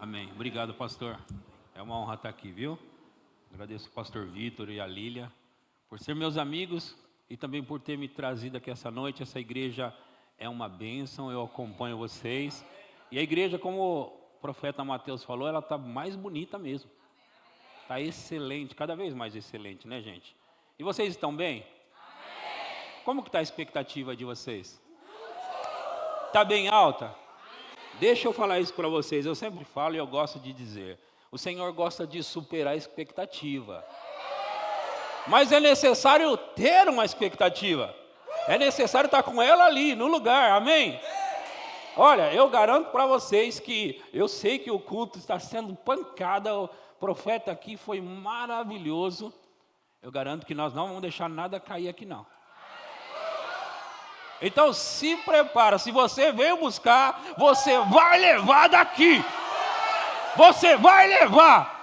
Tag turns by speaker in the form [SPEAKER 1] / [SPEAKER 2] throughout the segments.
[SPEAKER 1] Amém. Obrigado, pastor. É uma honra estar aqui, viu? Agradeço ao pastor Vitor e a Lília por ser meus amigos e também por ter me trazido aqui essa noite. Essa igreja é uma bênção, eu acompanho vocês. E a igreja, como o profeta Mateus falou, ela está mais bonita mesmo. Está excelente, cada vez mais excelente, né, gente? E vocês estão bem? Como que está a expectativa de vocês? Está bem alta? Deixa eu falar isso para vocês, eu sempre falo e eu gosto de dizer. O Senhor gosta de superar a expectativa. Mas é necessário ter uma expectativa. É necessário estar com ela ali, no lugar, amém? Olha, eu garanto para vocês que eu sei que o culto está sendo pancada. O profeta aqui foi maravilhoso. Eu garanto que nós não vamos deixar nada cair aqui não. Então se prepara, se você veio buscar, você vai levar daqui. Você vai levar.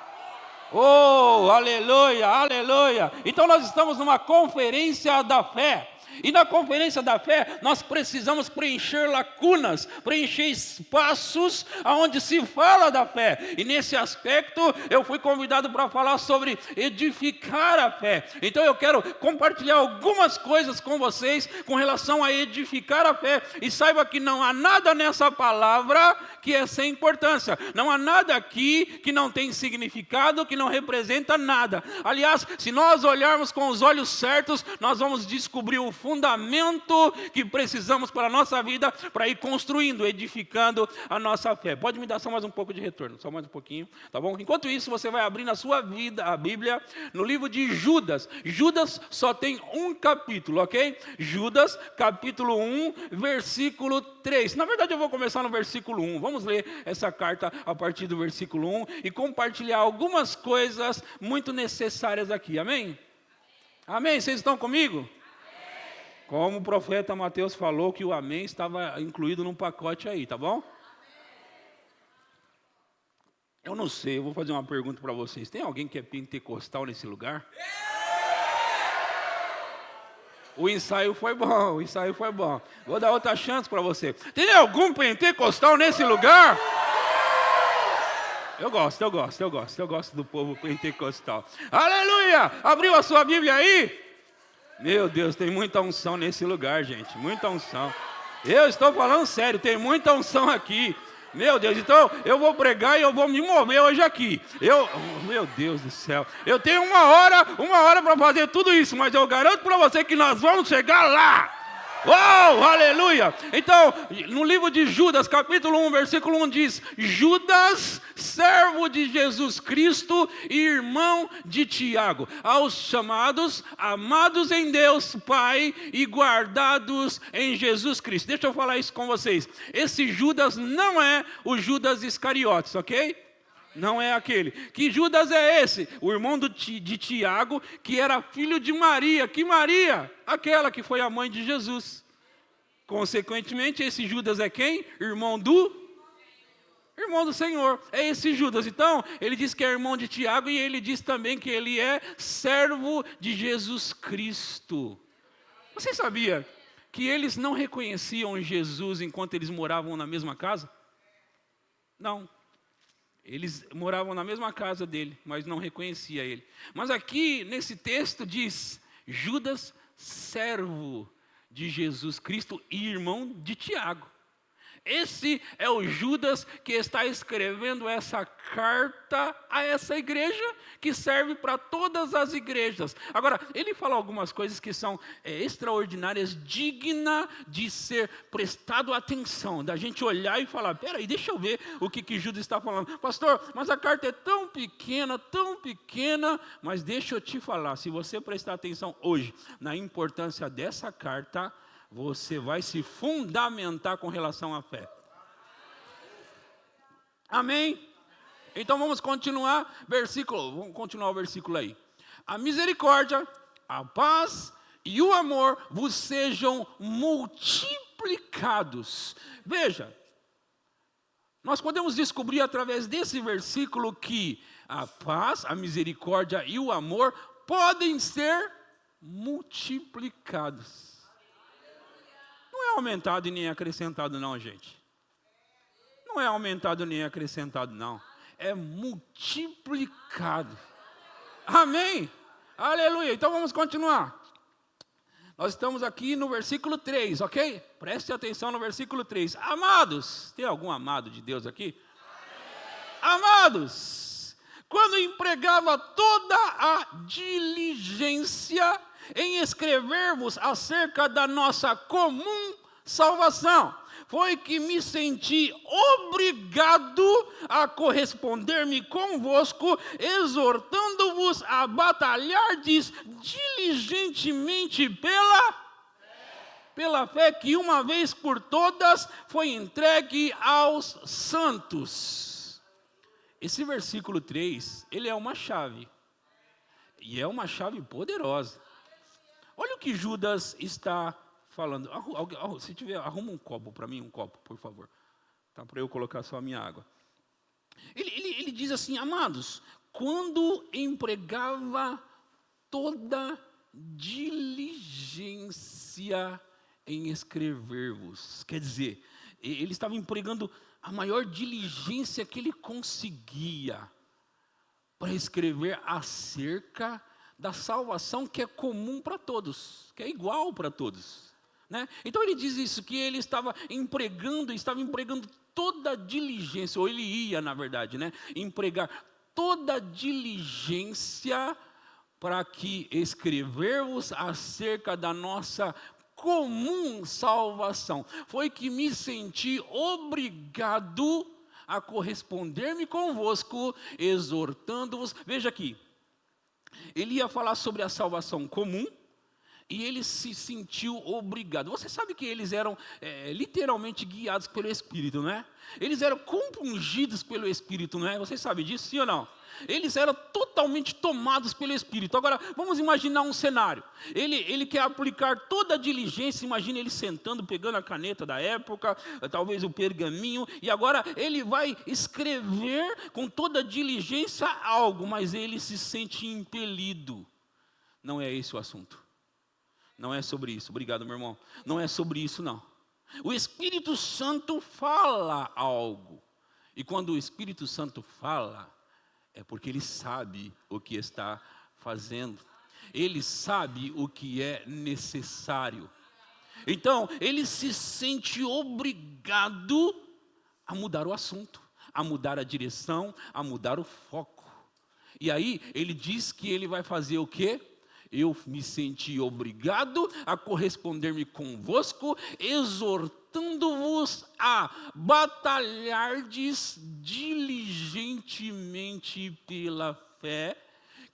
[SPEAKER 1] Oh, aleluia, aleluia. Então nós estamos numa conferência da fé. E na conferência da fé, nós precisamos preencher lacunas, preencher espaços onde se fala da fé. E nesse aspecto, eu fui convidado para falar sobre edificar a fé. Então eu quero compartilhar algumas coisas com vocês com relação a edificar a fé. E saiba que não há nada nessa palavra que é sem importância. Não há nada aqui que não tem significado, que não representa nada. Aliás, se nós olharmos com os olhos certos, nós vamos descobrir o fundamento que precisamos para a nossa vida, para ir construindo, edificando a nossa fé. Pode me dar só mais um pouco de retorno, só mais um pouquinho, tá bom? Enquanto isso, você vai abrir na sua vida a Bíblia, no livro de Judas. Judas só tem um capítulo, ok? Judas, capítulo 1, versículo 3. Na verdade, eu vou começar no versículo 1. Vamos ler essa carta a partir do versículo 1 e compartilhar algumas coisas muito necessárias aqui, amém? Amém? Vocês estão comigo? Como o profeta Mateus falou que o amém estava incluído num pacote aí, tá bom? Eu não sei, eu vou fazer uma pergunta para vocês. Tem alguém que é pentecostal nesse lugar? O ensaio foi bom, o ensaio foi bom. Vou dar outra chance para você. Tem algum pentecostal nesse lugar? Eu gosto do povo pentecostal. Aleluia! Abriu a sua Bíblia aí? Meu Deus, tem muita unção nesse lugar, gente, muita unção. Eu estou falando sério, tem muita unção aqui. Meu Deus, então eu vou pregar e eu vou me mover hoje aqui. Meu Deus do céu, eu tenho uma hora para fazer tudo isso, mas eu garanto para você que nós vamos chegar lá. Oh, aleluia! Então, no livro de Judas, capítulo 1, versículo 1 diz: Judas, servo de Jesus Cristo e irmão de Tiago, aos chamados, amados em Deus Pai e guardados em Jesus Cristo. Deixa eu falar isso com vocês. Esse Judas não é o Judas Iscariotes, ok? Não é aquele. Que Judas é esse? O irmão de Tiago, que era filho de Maria. Que Maria? Aquela que foi a mãe de Jesus. Consequentemente, esse Judas é quem? Irmão do Senhor. É esse Judas. Então, ele diz que é irmão de Tiago e ele diz também que ele é servo de Jesus Cristo. Você sabia que eles não reconheciam Jesus enquanto eles moravam na mesma casa? Não. Eles moravam na mesma casa dele, mas não reconhecia ele. Mas aqui, nesse texto, diz: Judas, servo de Jesus Cristo e irmão de Tiago. Esse é o Judas que está escrevendo essa carta a essa igreja, que serve para todas as igrejas. Agora, ele fala algumas coisas que são extraordinárias, digna de ser prestado atenção, da gente olhar e falar: peraí, deixa eu ver o que Judas está falando. Pastor, mas a carta é tão pequena, mas deixa eu te falar, se você prestar atenção hoje na importância dessa carta, você vai se fundamentar com relação à fé. Amém? Então vamos continuar o versículo aí. A misericórdia, a paz e o amor vos sejam multiplicados. Veja, nós podemos descobrir através desse versículo que a paz, a misericórdia e o amor podem ser multiplicados. Não é aumentado e nem acrescentado não, gente. Não é aumentado nem acrescentado, não. É multiplicado. Amém? Aleluia. Então vamos continuar. Nós estamos aqui no versículo 3, ok? Preste atenção no versículo 3. Amados, tem algum amado de Deus aqui? Amados, quando empregava toda a diligência em escrever-vos acerca da nossa comum salvação, foi que me senti obrigado a corresponder-me convosco, exortando-vos a batalhardes diligentemente pela fé que uma vez por todas foi entregue aos santos. Esse versículo 3, ele é uma chave, e é uma chave poderosa. Olha o que Judas está falando. Se tiver, arruma um copo para mim, um copo, por favor. Tá, para eu colocar só a minha água. Ele diz assim, amados, quando empregava toda diligência em escrever-vos. Quer dizer, ele estava empregando a maior diligência que ele conseguia para escrever acerca da salvação que é comum para todos, que é igual para todos, né? Então ele diz isso, que ele estava empregando toda a diligência, ou ele ia, na verdade, né, empregar toda a diligência para que escrever-vos acerca da nossa comum salvação. Foi que me senti obrigado a corresponder-me convosco, exortando-vos. Veja aqui, ele ia falar sobre a salvação comum, e ele se sentiu obrigado. Você sabe que eles eram literalmente guiados pelo Espírito, não é? Eles eram compungidos pelo Espírito, não é? Você sabe disso, sim ou não? Eles eram totalmente tomados pelo Espírito. Agora, vamos imaginar um cenário. Ele quer aplicar toda a diligência. Imagina ele sentando, pegando a caneta da época, talvez o pergaminho, e agora ele vai escrever com toda a diligência algo, mas ele se sente impelido. Não é esse o assunto. Não é sobre isso. Obrigado, meu irmão. Não é sobre isso, não. O Espírito Santo fala algo. E quando o Espírito Santo fala, é porque ele sabe o que está fazendo. Ele sabe o que é necessário. Então, ele se sente obrigado a mudar o assunto, a mudar a direção, a mudar o foco. E aí, ele diz que ele vai fazer o quê? Eu me senti obrigado a corresponder-me convosco, exortando-vos a batalhardes diligentemente pela fé,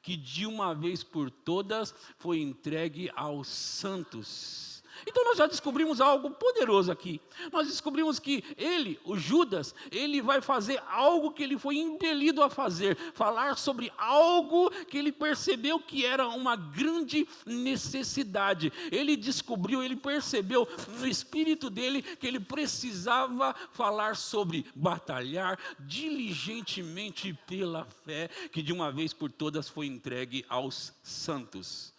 [SPEAKER 1] que de uma vez por todas foi entregue aos santos. Então nós já descobrimos algo poderoso aqui. Nós descobrimos que ele, o Judas, ele vai fazer algo que ele foi impelido a fazer. Falar sobre algo que ele percebeu que era uma grande necessidade. Ele descobriu, ele percebeu no espírito dele que ele precisava falar sobre batalhar diligentemente pela fé, que de uma vez por todas foi entregue aos santos.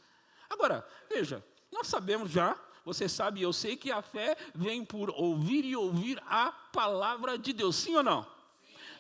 [SPEAKER 1] Agora, veja, nós sabemos já, você sabe, eu sei que a fé vem por ouvir e ouvir a palavra de Deus, sim ou não?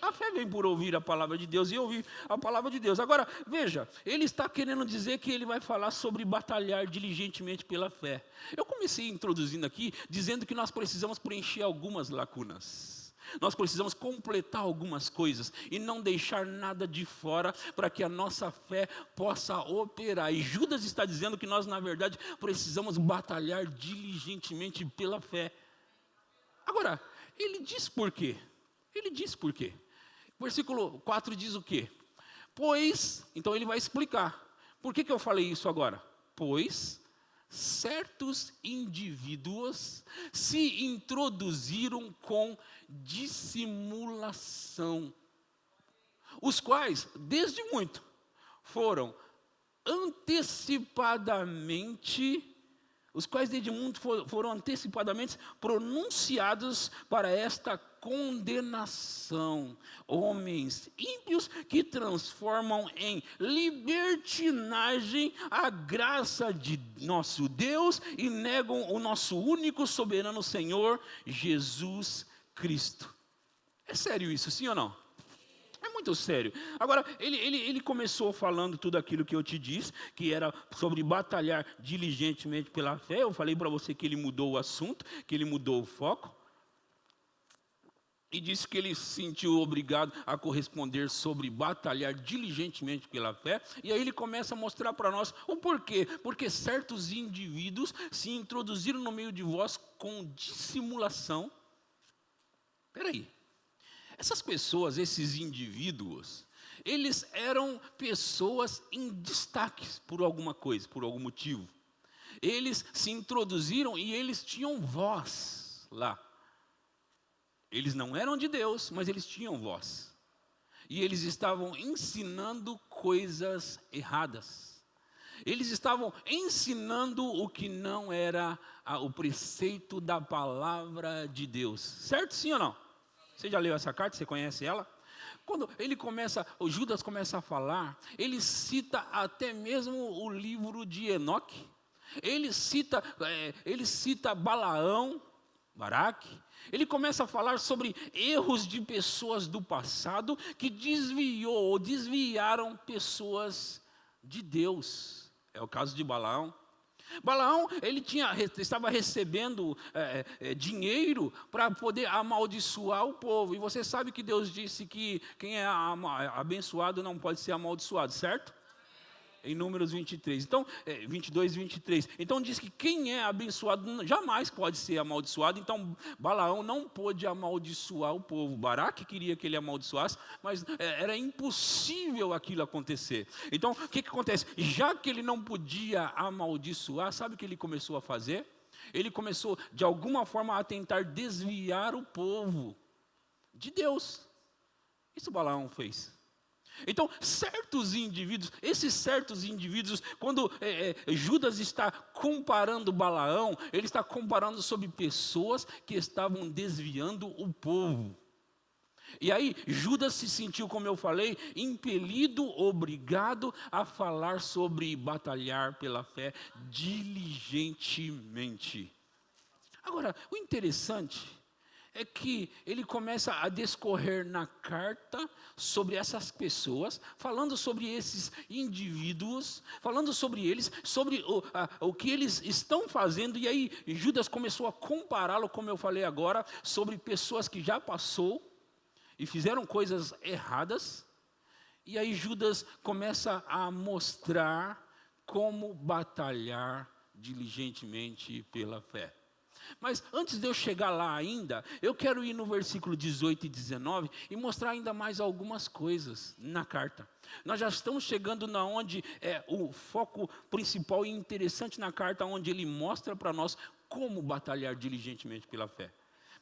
[SPEAKER 1] A fé vem por ouvir a palavra de Deus e ouvir a palavra de Deus. Agora, veja, ele está querendo dizer que ele vai falar sobre batalhar diligentemente pela fé. Eu comecei introduzindo aqui, dizendo que nós precisamos preencher algumas lacunas. Nós precisamos completar algumas coisas e não deixar nada de fora para que a nossa fé possa operar. E Judas está dizendo que nós, na verdade, precisamos batalhar diligentemente pela fé. Agora, ele diz por quê? Ele diz por quê? Versículo 4 diz o quê? Pois, então ele vai explicar. Por que eu falei isso agora? Pois certos indivíduos se introduziram com dissimulação, os quais, desde muito, foram antecipadamente pronunciados para esta condenação. Homens ímpios que transformam em libertinagem a graça de nosso Deus e negam o nosso único soberano Senhor, Jesus Cristo. É sério isso, sim ou não? É muito sério. Agora, ele começou falando tudo aquilo que eu te disse, que era sobre batalhar diligentemente pela fé. Eu falei para você que ele mudou o assunto, que ele mudou o foco. E disse que ele se sentiu obrigado a corresponder sobre batalhar diligentemente pela fé. E aí ele começa a mostrar para nós o porquê. Porque certos indivíduos se introduziram no meio de vós com dissimulação. Espera aí. Essas pessoas, esses indivíduos, eles eram pessoas em destaque por alguma coisa, por algum motivo. Eles se introduziram e eles tinham voz lá. Eles não eram de Deus, mas eles tinham voz. E eles estavam ensinando coisas erradas. Eles estavam ensinando o que não era o preceito da palavra de Deus. Certo, sim ou não? Você já leu essa carta? Você conhece ela? Quando o Judas começa a falar, ele cita até mesmo o livro de Enoque. Ele cita Balaão, Baraque. Ele começa a falar sobre erros de pessoas do passado que desviaram pessoas de Deus. É o caso de Balaão. Balaão, ele estava recebendo dinheiro para poder amaldiçoar o povo. E você sabe que Deus disse que quem é abençoado não pode ser amaldiçoado, certo? Em Números 23, então, 22 e 23. Então diz que quem é abençoado jamais pode ser amaldiçoado. Então Balaão não pôde amaldiçoar o povo. Baraque queria que ele amaldiçoasse, mas era impossível aquilo acontecer. Então o que acontece? Já que ele não podia amaldiçoar, sabe o que ele começou a fazer? Ele começou de alguma forma a tentar desviar o povo de Deus. Isso Balaão fez. Então, esses certos indivíduos, quando Judas está comparando Balaão, ele está comparando sobre pessoas que estavam desviando o povo. E aí, Judas se sentiu, como eu falei, impelido, obrigado a falar sobre batalhar pela fé diligentemente. Agora, o interessante é que ele começa a discorrer na carta sobre essas pessoas, falando sobre esses indivíduos, falando sobre eles, sobre o que eles estão fazendo, e aí Judas começou a compará-lo, como eu falei agora, sobre pessoas que já passou e fizeram coisas erradas, e aí Judas começa a mostrar como batalhar diligentemente pela fé. Mas antes de eu chegar lá ainda, eu quero ir no versículo 18 e 19 e mostrar ainda mais algumas coisas na carta. Nós já estamos chegando na onde é o foco principal e interessante na carta, onde ele mostra para nós como batalhar diligentemente pela fé.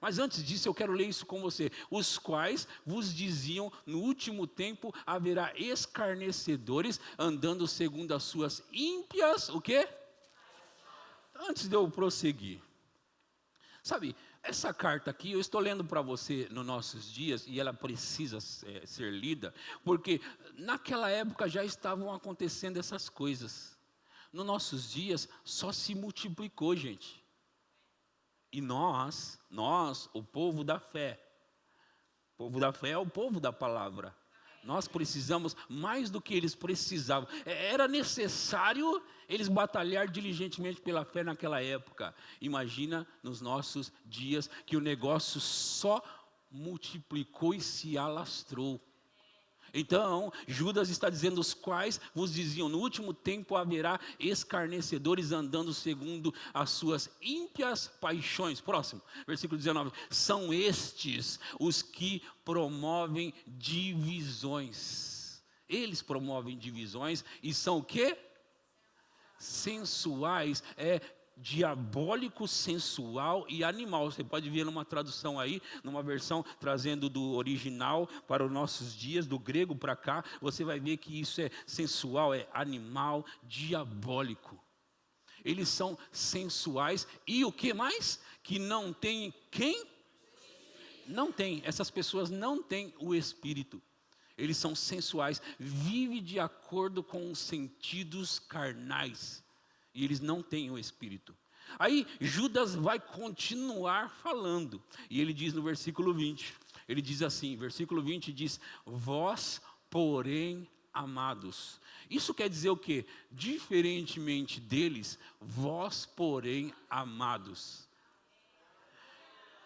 [SPEAKER 1] Mas antes disso eu quero ler isso com você. Os quais vos diziam, no último tempo haverá escarnecedores, andando segundo as suas ímpias, o quê? Antes de eu prosseguir. Sabe, essa carta aqui, eu estou lendo para você nos nossos dias, e ela precisa ser lida, porque naquela época já estavam acontecendo essas coisas. Nos nossos dias, só se multiplicou, gente. E nós, o povo da fé é o povo da palavra. Nós precisamos mais do que eles precisavam. Era necessário eles batalhar diligentemente pela fé naquela época. Imagina nos nossos dias que o negócio só multiplicou e se alastrou. Então, Judas está dizendo: os quais vos diziam, no último tempo haverá escarnecedores andando segundo as suas ímpias paixões. Próximo, versículo 19. São estes os que promovem divisões. Eles promovem divisões e são o quê? Sensuais, diabólico, sensual e animal. Você pode ver numa tradução aí, numa versão trazendo do original para os nossos dias, do grego para cá, você vai ver que isso é sensual, é animal, diabólico. Eles são sensuais e o que mais? Que não tem quem? Não tem, essas pessoas não têm o Espírito. Eles são sensuais, vivem de acordo com os sentidos carnais. E eles não têm o Espírito. Aí Judas vai continuar falando. E ele diz no versículo 20: Ele diz assim, versículo 20 diz: vós, porém, amados. Isso quer dizer o quê? Diferentemente deles, vós, porém, amados.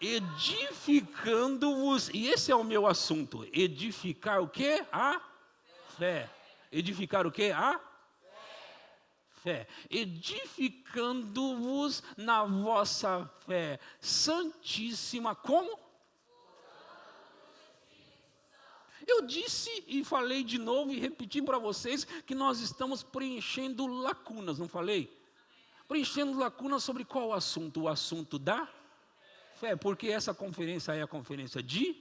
[SPEAKER 1] Edificando-vos, e esse é o meu assunto, edificar o quê? A fé. Edificar o quê? A fé. Edificando-vos na vossa fé santíssima, como? Eu disse e falei de novo e repeti para vocês que nós estamos preenchendo lacunas, não falei? Preenchendo lacunas sobre qual assunto? O assunto da fé, porque essa conferência é a conferência de fé.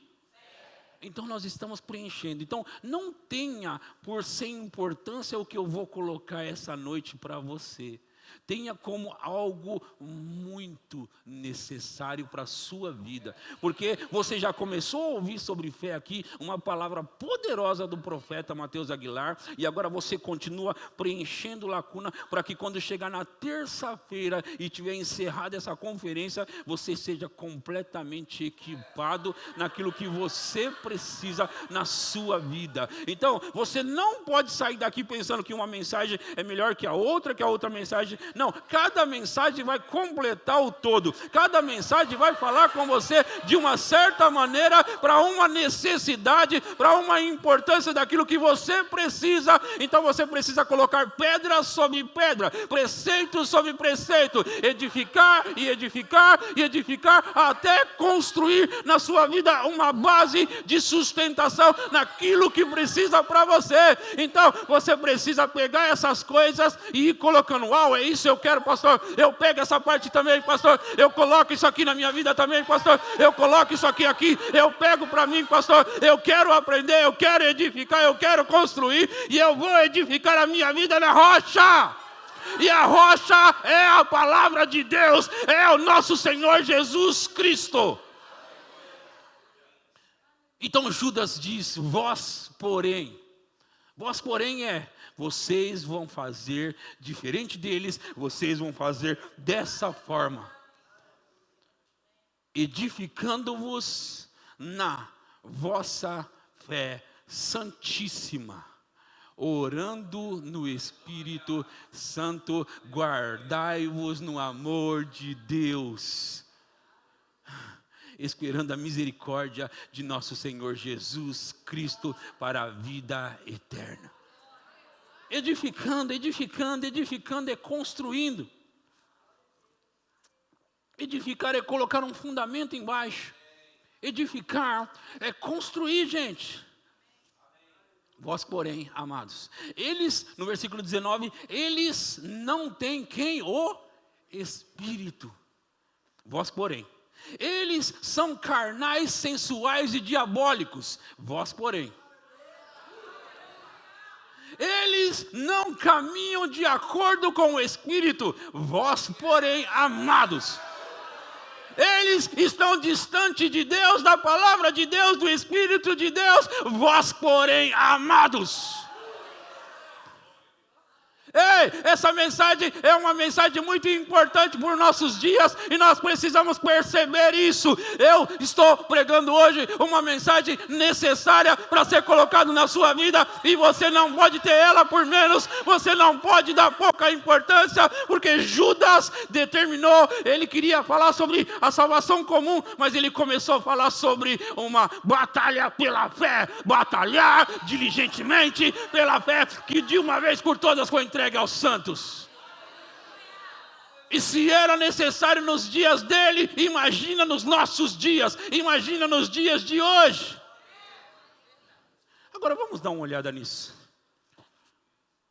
[SPEAKER 1] Então nós estamos preenchendo. Então não tenha por sem importância o que eu vou colocar essa noite para você. Tenha como algo muito necessário para a sua vida. Porque você já começou a ouvir sobre fé aqui, uma palavra poderosa do profeta Mateus Aguilar, e agora você continua preenchendo lacuna para que quando chegar na terça-feira e tiver encerrada essa conferência, você seja completamente equipado naquilo que você precisa na sua vida. Então, você não pode sair daqui pensando que uma mensagem é melhor que a outra mensagem. Não, cada mensagem vai completar o todo. Cada mensagem vai falar com você de uma certa maneira para uma necessidade, para uma importância daquilo que você precisa. Então você precisa colocar pedra sobre pedra, preceito sobre preceito, edificar e edificar e edificar até construir na sua vida uma base de sustentação naquilo que precisa para você. Então você precisa pegar essas coisas e ir colocando. Uau, é isso eu quero, pastor. Eu pego essa parte também, pastor. Eu coloco isso aqui na minha vida também, pastor. Eu coloco isso aqui. Eu pego para mim, pastor. Eu quero aprender, eu quero edificar, eu quero construir. E eu vou edificar a minha vida na rocha. E a rocha é a palavra de Deus. É o nosso Senhor Jesus Cristo. Então Judas diz, vós porém vocês vão fazer diferente deles, vocês vão fazer dessa forma, edificando-vos na vossa fé santíssima, orando no Espírito Santo, guardai-vos no amor de Deus, esperando a misericórdia de nosso Senhor Jesus Cristo para a vida eterna. Edificando é construindo. Edificar é colocar um fundamento embaixo. Edificar é construir, gente. Vós, porém, amados, eles, no versículo 19, eles não têm quem? O Espírito. Vós, porém, eles são carnais, sensuais e diabólicos. Vós, porém, eles não caminham de acordo com o Espírito. Vós, porém, amados, eles estão distantes de Deus, da palavra de Deus, do Espírito de Deus. Vós, porém, amados. Ei, essa mensagem é uma mensagem muito importante para os nossos dias e nós precisamos perceber isso. Eu estou pregando hoje uma mensagem necessária para ser colocada na sua vida e você não pode ter ela por menos, você não pode dar pouca importância, porque Judas determinou, ele queria falar sobre a salvação comum, mas ele começou a falar sobre uma batalha pela fé, batalhar diligentemente pela fé, que de uma vez por todas foi entregue aos santos. E se era necessário nos dias dele, imagina nos nossos dias, imagina nos dias de hoje. Agora vamos dar uma olhada nisso.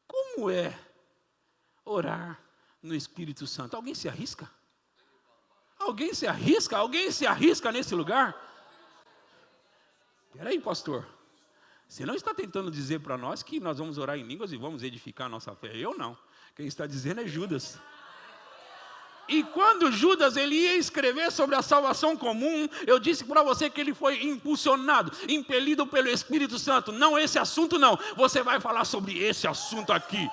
[SPEAKER 1] Como é orar no Espírito Santo? Alguém se arrisca? Alguém se arrisca? Alguém se arrisca nesse lugar? Espera aí, pastor. Você não está tentando dizer para nós que nós vamos orar em línguas e vamos edificar a nossa fé. Eu não. Quem está dizendo é Judas. E quando Judas ele ia escrever sobre a salvação comum, eu disse para você que ele foi impulsionado, impelido pelo Espírito Santo. Não esse assunto não. Você vai falar sobre esse assunto aqui.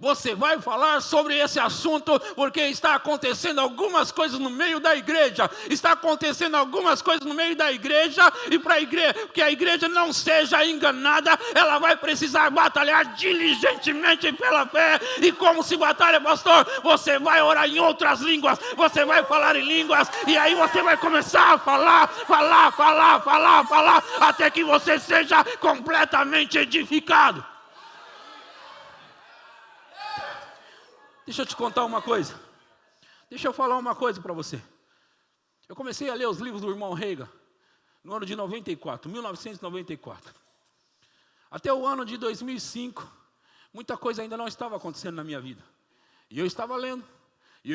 [SPEAKER 1] Você vai falar sobre esse assunto, porque está acontecendo algumas coisas no meio da igreja. Está acontecendo algumas coisas no meio da igreja, e para que a igreja não seja enganada, ela vai precisar batalhar diligentemente pela fé. E como se batalha, pastor? Você vai orar em outras línguas, você vai falar em línguas, e aí você vai começar a falar, até que você seja completamente edificado. Deixa eu te contar uma coisa. Deixa eu falar uma coisa para você. Eu comecei a ler os livros do irmão Reagan no ano de 1994. Até o ano de 2005, muita coisa ainda não estava acontecendo na minha vida. E eu estava lendo, e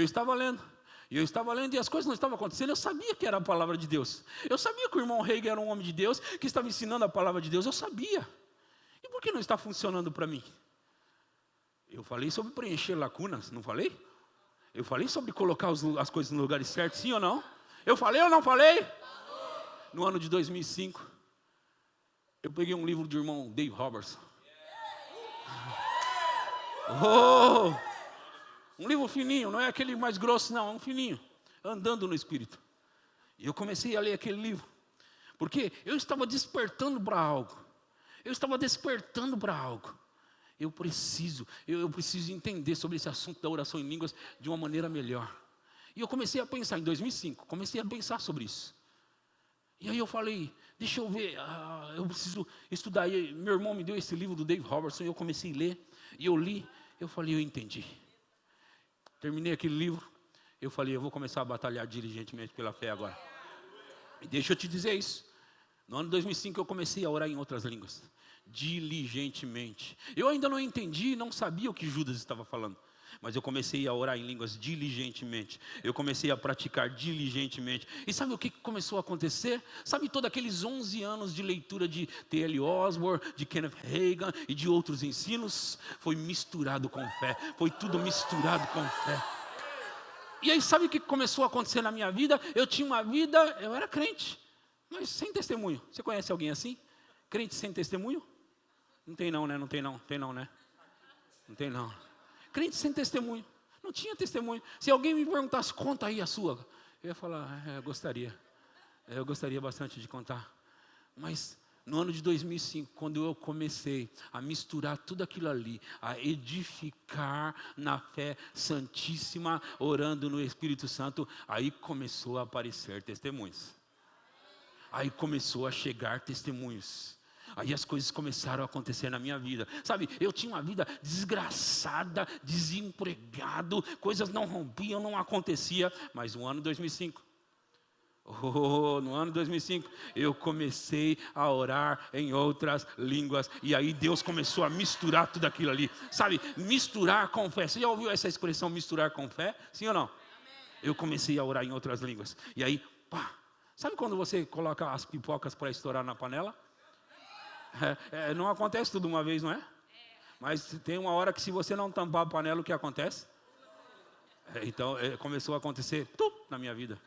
[SPEAKER 1] as coisas não estavam acontecendo. Eu sabia que era a palavra de Deus. Eu sabia que o irmão Reagan era um homem de Deus, que estava ensinando a palavra de Deus. Eu sabia. E por que não está funcionando para mim? Eu falei sobre preencher lacunas, não falei? Eu falei sobre colocar as coisas no lugar certo, sim ou não? Eu falei ou não falei? No ano de 2005, eu peguei um livro do irmão Dave Robertson. Um livro fininho, não é aquele mais grosso, não, é um fininho, andando no Espírito. E eu comecei a ler aquele livro, porque eu estava despertando para algo. Eu preciso entender sobre esse assunto da oração em línguas de uma maneira melhor. E eu comecei a pensar, em 2005, sobre isso. E aí eu falei, deixa eu ver, eu preciso estudar. E meu irmão me deu esse livro do Dave Robertson, e eu comecei a ler, e eu li, eu falei, eu entendi. Terminei aquele livro, eu falei, eu vou começar a batalhar diligentemente pela fé agora. E deixa eu te dizer isso. No ano de 2005 eu comecei a orar em outras línguas. Diligentemente. Eu ainda não entendi, não sabia o que Judas estava falando, mas eu comecei a orar em línguas diligentemente. Eu comecei a praticar diligentemente. E sabe o que começou a acontecer? Sabe todos aqueles 11 anos de leitura de T.L. Osborne, de Kenneth Hagin e de outros ensinos? Foi misturado com fé. Foi tudo misturado com fé. E aí sabe o que começou a acontecer na minha vida? Eu tinha uma vida, eu era crente, mas sem testemunho. Você conhece alguém assim? Crente sem testemunho? Não tem não, né? Não tem não. Crente sem testemunho. Não tinha testemunho. Se alguém me perguntasse, conta aí a sua, eu ia falar, eu gostaria. Eu gostaria bastante de contar. Mas no ano de 2005, quando eu comecei a misturar tudo aquilo ali, a edificar na fé santíssima, orando no Espírito Santo, aí começou a aparecer testemunhos. Aí começou a chegar testemunhos. Aí as coisas começaram a acontecer na minha vida. Sabe, eu tinha uma vida desgraçada, desempregado, coisas não rompiam, não acontecia. Mas no ano 2005, eu comecei a orar em outras línguas. E aí Deus começou a misturar tudo aquilo ali. Sabe, misturar com fé. Você já ouviu essa expressão, misturar com fé? Sim ou não? Eu comecei a orar em outras línguas. E aí, pá. Sabe quando você coloca as pipocas para estourar na panela? Não acontece tudo uma vez, não é? Mas tem uma hora que se você não tampar a panela, o que acontece? Então começou a acontecer na minha vida.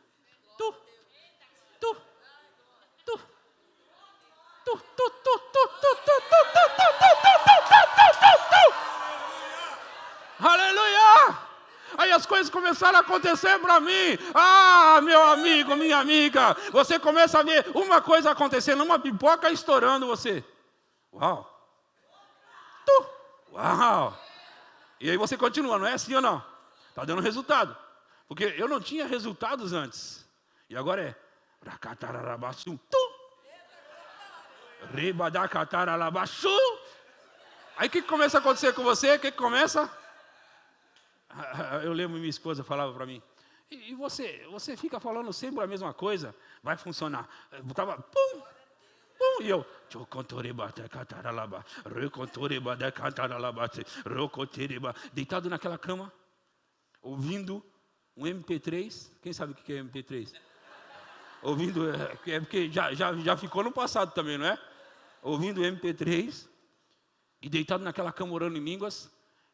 [SPEAKER 1] Aleluia! Aí as coisas começaram a acontecer para mim. Meu amigo, minha amiga, você começa a ver uma coisa acontecendo, uma pipoca estourando você. Uau! Uau! E aí você continua, não é assim ou não? Está dando resultado. Porque eu não tinha resultados antes. E agora é. Aí o que começa a acontecer com você? O que começa? Eu lembro, minha esposa falava para mim, e você fica falando sempre a mesma coisa, vai funcionar. Eu botava, pum, e eu, deitado naquela cama, ouvindo um MP3, quem sabe o que é MP3? Ouvindo, porque já ficou no passado também, não é? Ouvindo MP3, e deitado naquela cama orando em línguas,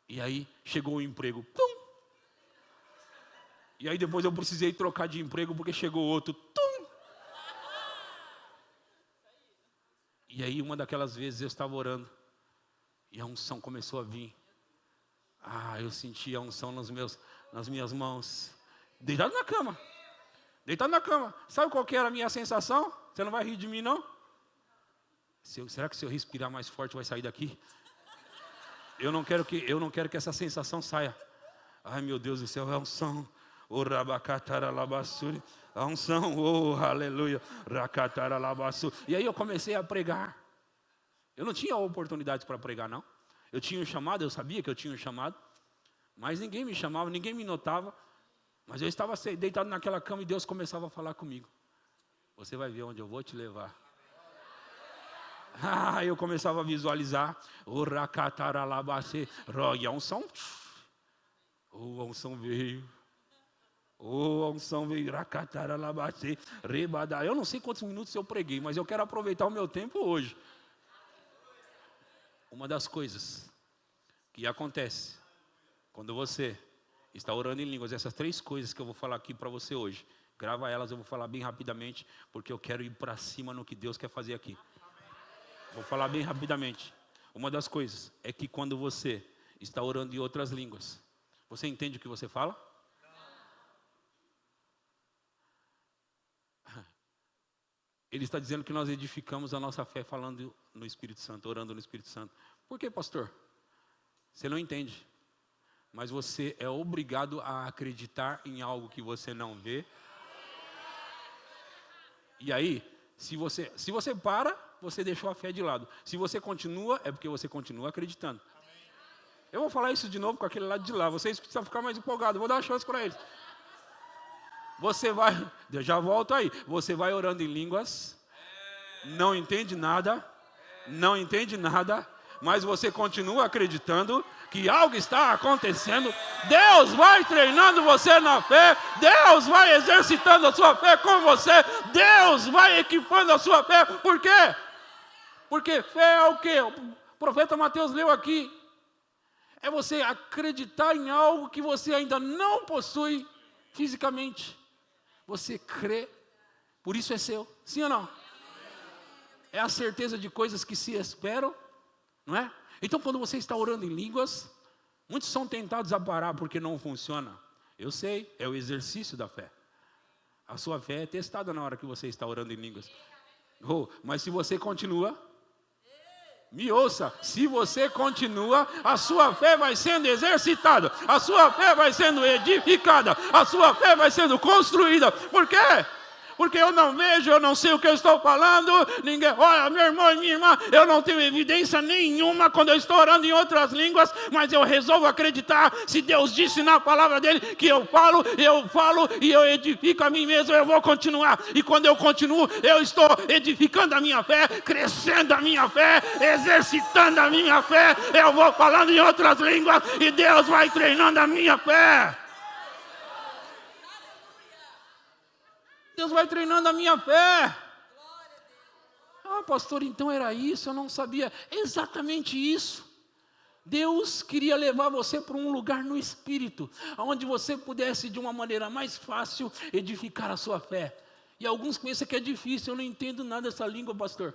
[SPEAKER 1] e aí chegou o emprego. Tum! E aí depois eu precisei trocar de emprego porque chegou outro. Tum! E aí uma daquelas vezes eu estava orando. E a unção começou a vir. Eu senti a unção nas minhas mãos. Deitado na cama. Deitado na cama. Sabe qual que era a minha sensação? Você não vai rir de mim, não? Será que se eu respirar mais forte vai sair daqui? Eu não quero que essa sensação saia. Ai, meu Deus do céu, é a unção. O rabacataralabassuri. A unção, oh, aleluia. Racataralabassuri. E aí eu comecei a pregar. Eu não tinha oportunidade para pregar, não. Eu tinha um chamado, eu sabia que eu tinha um chamado. Mas ninguém me chamava, ninguém me notava. Mas eu estava deitado naquela cama e Deus começava a falar comigo. Você vai ver onde eu vou te levar. Eu começava a visualizar. O racataralabassuri. E a unção. A unção veio. A unção veio. Racataralabassuri. Rebada. Eu não sei quantos minutos eu preguei, mas eu quero aproveitar o meu tempo hoje. Uma das coisas que acontece quando você está orando em línguas, essas 3 coisas que eu vou falar aqui para você hoje, grava elas, eu vou falar bem rapidamente, porque eu quero ir para cima no que Deus quer fazer aqui. Vou falar bem rapidamente. Uma das coisas é que quando você está orando em outras línguas, você entende o que você fala? Ele está dizendo que nós edificamos a nossa fé falando no Espírito Santo, orando no Espírito Santo. Por quê, pastor? Você não entende. Mas você é obrigado a acreditar em algo que você não vê. E aí, se você para, você deixou a fé de lado. Se você continua, é porque você continua acreditando. Eu vou falar isso de novo com aquele lado de lá. Vocês precisam ficar mais empolgados. Vou dar uma chance para eles. Você vai, eu já volto aí. Você vai orando em línguas, não entende nada, mas você continua acreditando que algo está acontecendo. Deus vai treinando você na fé, Deus vai exercitando a sua fé com você, Deus vai equipando a sua fé. Por quê? Porque fé é o quê? O profeta Mateus leu aqui. É você acreditar em algo que você ainda não possui fisicamente. Você crê, por isso é seu. Sim ou não? É a certeza de coisas que se esperam, não é? Então, quando você está orando em línguas, muitos são tentados a parar porque não funciona. Eu sei, é o exercício da fé. A sua fé é testada na hora que você está orando em línguas. Mas se você continua, me ouça, se você continua, a sua fé vai sendo exercitada, a sua fé vai sendo edificada, a sua fé vai sendo construída. Por quê? Porque eu não vejo, eu não sei o que eu estou falando, ninguém, olha, meu irmão e minha irmã, eu não tenho evidência nenhuma quando eu estou orando em outras línguas, mas eu resolvo acreditar, se Deus disse na palavra dele que eu falo e eu edifico a mim mesmo, eu vou continuar, e quando eu continuo, eu estou edificando a minha fé, crescendo a minha fé, exercitando a minha fé, eu vou falando em outras línguas, e Deus vai treinando a minha fé. Deus vai treinando a minha fé. Pastor, então era isso, eu não sabia. Exatamente isso. Deus queria levar você para um lugar no Espírito, onde você pudesse de uma maneira mais fácil edificar a sua fé. E alguns pensam que é difícil, eu não entendo nada dessa língua, pastor.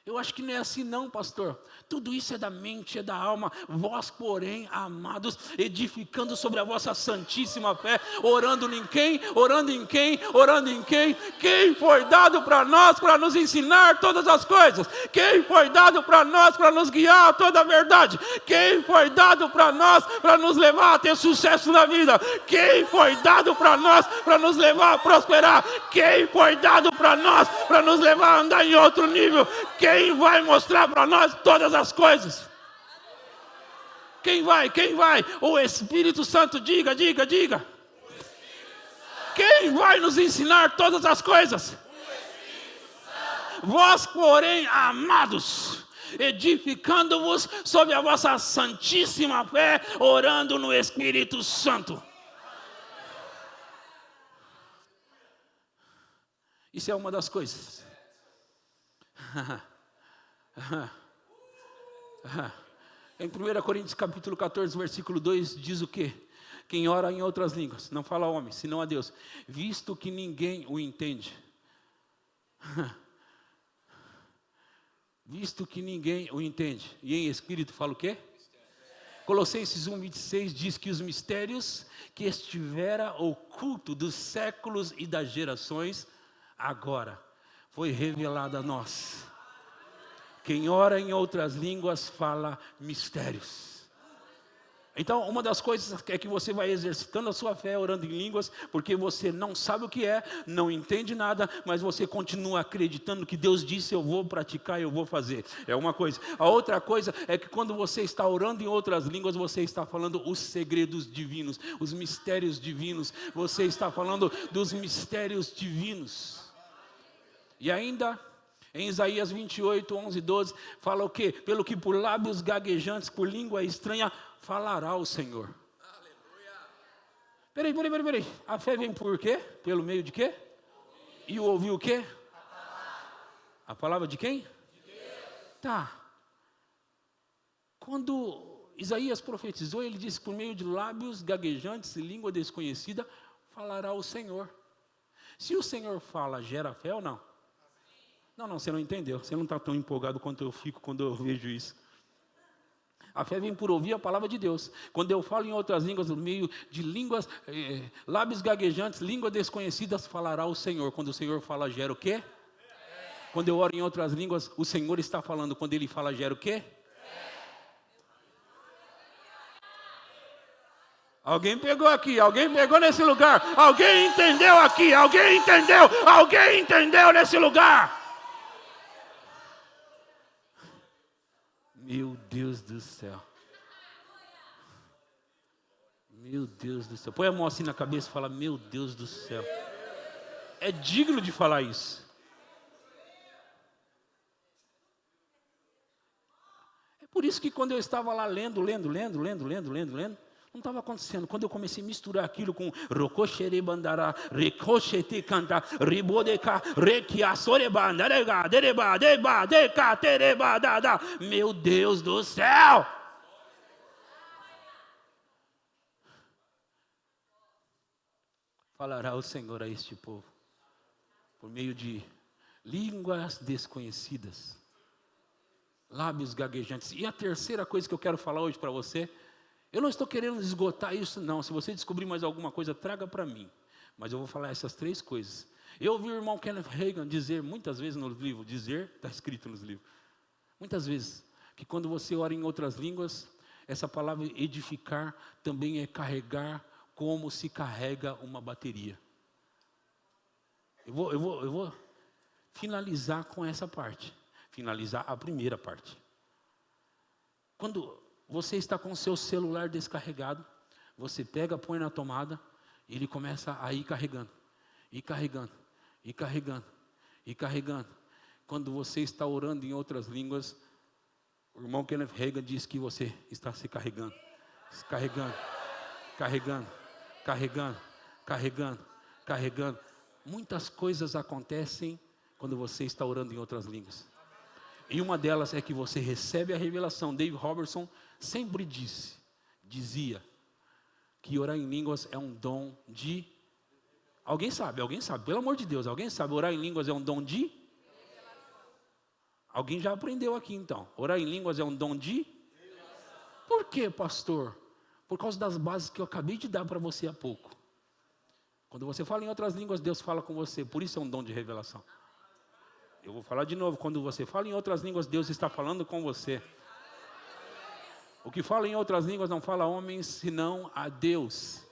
[SPEAKER 1] Eu acho que não é assim não, pastor. Tudo isso é da mente, é da alma. Vós, porém, amados, edificando sobre a vossa santíssima fé, orando em quem? Orando em quem? Orando em quem? Quem foi dado para nós para nos ensinar todas as coisas? Quem foi dado para nós para nos guiar a toda a verdade? Quem foi dado para nós para nos levar a ter sucesso na vida? Quem foi dado para nós para nos levar a prosperar? Quem foi dado para nós para nos levar a andar em outro nível? Quem vai mostrar para nós todas as coisas? Quem vai? Quem vai? O Espírito Santo, diga. Quem vai nos ensinar todas as coisas? Vós, porém, amados, edificando-vos sobre a vossa santíssima fé, orando no Espírito Santo. Isso é uma das coisas. Em 1 Coríntios capítulo 14, versículo 2, diz o quê? Quem ora em outras línguas, não fala a homem, senão a Deus, visto que ninguém o entende. Visto que ninguém o entende. E em espírito fala o quê? Colossenses 1:26 diz que os mistérios que estivera oculto dos séculos e das gerações, agora foi revelado a nós. Quem ora em outras línguas fala mistérios. Então, uma das coisas é que você vai exercitando a sua fé orando em línguas, porque você não sabe o que é, não entende nada, mas você continua acreditando que Deus disse: eu vou praticar, eu vou fazer. É uma coisa. A outra coisa é que quando você está orando em outras línguas, você está falando os segredos divinos, os mistérios divinos. Você está falando dos mistérios divinos. E ainda, em Isaías 28, 11 e 12, fala o quê? Pelo que por lábios gaguejantes, por língua estranha, falará o Senhor. Peraí. A fé vem por quê? Pelo meio de quê? E o ouvir o quê? A palavra de quem? De Deus. Tá. Quando Isaías profetizou, ele disse: por meio de lábios gaguejantes e língua desconhecida, falará o Senhor. Se o Senhor fala, gera fé ou não? Não, você não entendeu. Você não está tão empolgado quanto eu fico quando eu vejo isso. A fé vem por ouvir a palavra de Deus. Quando eu falo em outras línguas, no meio de línguas, lábios gaguejantes, línguas desconhecidas, falará o Senhor. Quando o Senhor fala, gera o quê? Quando eu oro em outras línguas, o Senhor está falando. Quando Ele fala, gera o quê? Alguém pegou aqui, alguém pegou nesse lugar. Alguém entendeu aqui, alguém entendeu nesse lugar. Meu Deus do céu. Meu Deus do céu. Põe a mão assim na cabeça e fala: meu Deus do céu. É digno de falar isso. É por isso que quando eu estava lá lendo, não estava acontecendo. Quando eu comecei a misturar aquilo com Rocoxere Bandará, Recochete Canta, Ribodeca, Requiaçore Bandarega, Dereba, Deba, Deca, Tereba, Dada. Meu Deus do céu! Falará o Senhor a este povo, por meio de línguas desconhecidas, lábios gaguejantes. E a terceira coisa que eu quero falar hoje para você, eu não estou querendo esgotar isso não. Se você descobrir mais alguma coisa, traga para mim. Mas eu vou falar essas três coisas. Eu ouvi o irmão Kenneth Hagin dizer muitas vezes no livro, está escrito nos livros, muitas vezes, que quando você ora em outras línguas, essa palavra edificar também é carregar como se carrega uma bateria. Eu vou finalizar com essa parte. Finalizar a primeira parte. Quando você está com o seu celular descarregado, você pega, põe na tomada, e ele começa a ir carregando, e carregando, e carregando, e carregando. Quando você está orando em outras línguas, o irmão Kenneth Hagin diz que você está se carregando, carregando. Muitas coisas acontecem quando você está orando em outras línguas. E uma delas é que você recebe a revelação. Dave Robertson sempre dizia que orar em línguas é um dom de... Alguém sabe, pelo amor de Deus, alguém sabe, orar em línguas é um dom de... Alguém já aprendeu aqui então, orar em línguas é um dom de... Por quê, pastor? Por causa das bases que eu acabei de dar para você há pouco. Quando você fala em outras línguas, Deus fala com você, por isso é um dom de revelação. Eu vou falar de novo, quando você fala em outras línguas, Deus está falando com você. O que fala em outras línguas não fala a homens, senão a Deus.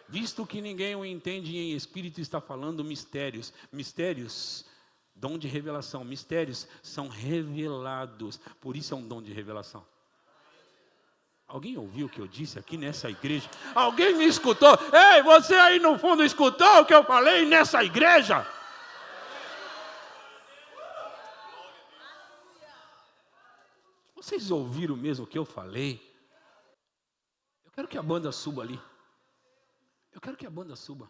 [SPEAKER 1] Visto que ninguém o entende em espírito, está falando mistérios. Mistérios, dom de revelação. Mistérios são revelados, por isso é um dom de revelação. Alguém ouviu o que eu disse aqui nessa igreja? Alguém me escutou? Ei, você aí no fundo escutou o que eu falei nessa igreja? Vocês ouviram mesmo o que eu falei? Eu quero que a banda suba ali. Eu quero que a banda suba.